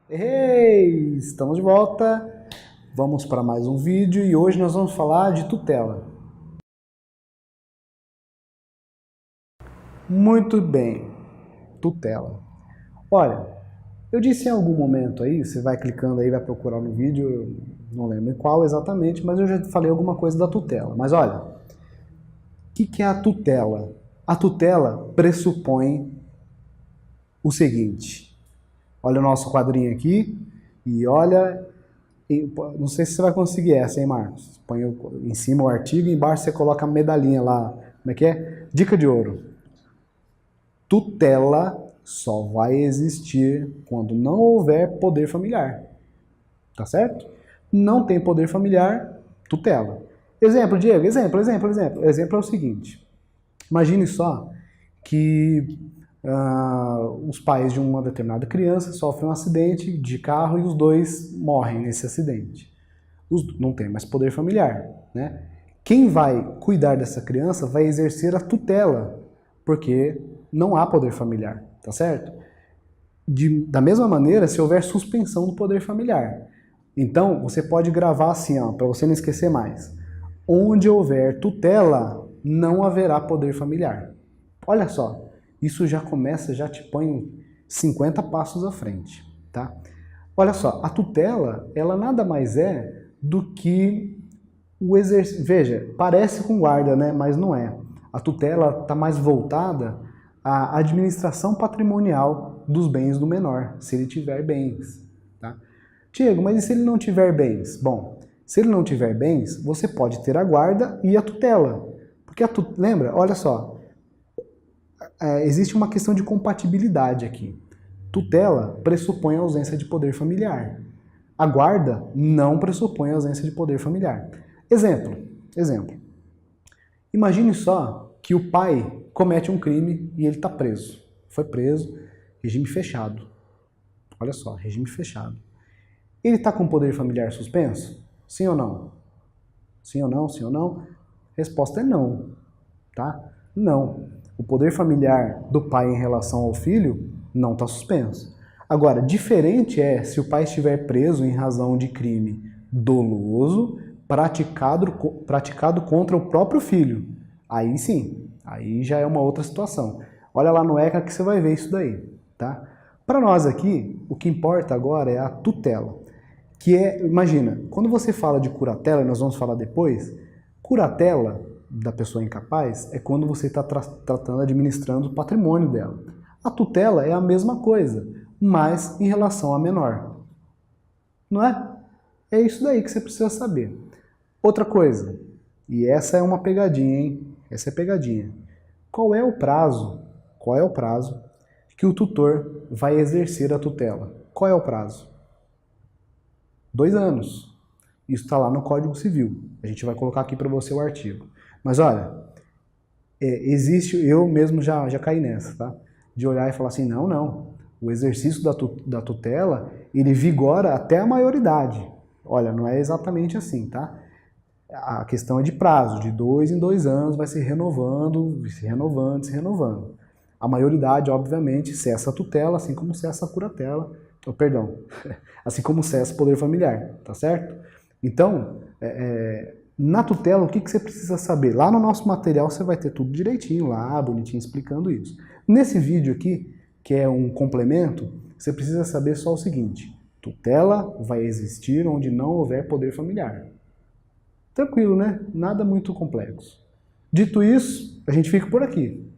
Ei, estamos de volta. Vamos para mais um vídeo e hoje nós vamos falar de tutela. Muito bem, tutela. Olha, eu disse em algum momento aí, você vai clicando aí, vai procurar no vídeo, eu não lembro em qual exatamente, mas eu já falei alguma coisa da tutela. Mas olha, o que é a tutela? A tutela pressupõe o seguinte. Olha o nosso quadrinho aqui e olha. Não sei se você vai conseguir essa, hein, Marcos? Põe em cima o artigo e embaixo você coloca a medalhinha lá. Como é que é? Dica de ouro. Tutela só vai existir quando não houver poder familiar. Tá certo? Não tem poder familiar, tutela. Exemplo, Diego, exemplo. Exemplo é o seguinte. Imagine só que os pais de uma determinada criança sofrem um acidente de carro e os dois morrem nesse acidente. Não tem mais poder familiar, né? Quem vai cuidar dessa criança vai exercer a tutela, porque não há poder familiar, tá certo? Da mesma maneira, se houver suspensão do poder familiar. Então, você pode gravar assim, para você não esquecer mais. Onde houver tutela, não haverá poder familiar. Olha só, isso já começa, já te põe 50 passos à frente, tá? Olha só, a tutela, ela nada mais é do que o exercício. Veja, parece com guarda, né? Mas não é. A tutela está mais voltada à administração patrimonial dos bens do menor, se ele tiver bens, tá? Diego, mas e se ele não tiver bens? Bom, se ele não tiver bens, você pode ter a guarda e a tutela. Porque lembra, olha só, existe uma questão de compatibilidade aqui. Tutela pressupõe a ausência de poder familiar. A guarda não pressupõe a ausência de poder familiar. Exemplo. Imagine só que o pai comete um crime e ele está preso. Foi preso, regime fechado. Olha só, regime fechado. Ele está com poder familiar suspenso? Sim ou não? Sim ou não? Sim ou não? Resposta é não, tá? Não. O poder familiar do pai em relação ao filho não está suspenso. Agora, diferente é se o pai estiver preso em razão de crime doloso praticado contra o próprio filho. Aí sim, aí já é uma outra situação. Olha lá no ECA que você vai ver isso daí, tá? Para nós aqui, o que importa agora é a tutela, que é, imagina, quando você fala de curatela, e nós vamos falar depois, curatela da pessoa incapaz é quando você está tratando, administrando o patrimônio dela. A tutela é a mesma coisa, mas em relação a menor. Não é? É isso daí que você precisa saber. Outra coisa, e essa é uma pegadinha, hein? Essa é pegadinha. Qual é o prazo? Qual é o prazo que o tutor vai exercer a tutela? Qual é o prazo? 2 anos. Isso está lá no Código Civil. A gente vai colocar aqui para você o artigo. Mas olha, existe, eu mesmo já caí nessa, tá? De olhar e falar assim, não. O exercício da tutela, ele vigora até a maioridade. Olha, não é exatamente assim, tá? A questão é de prazo, de 2 em 2 anos, vai se renovando. A maioridade, obviamente, cessa a tutela, assim como cessa a curatela, assim como cessa o poder familiar, tá certo? Então, na tutela, o que você precisa saber? Lá no nosso material você vai ter tudo direitinho, lá, bonitinho, explicando isso. Nesse vídeo aqui, que é um complemento, você precisa saber só o seguinte: tutela vai existir onde não houver poder familiar. Tranquilo, né? Nada muito complexo. Dito isso, a gente fica por aqui.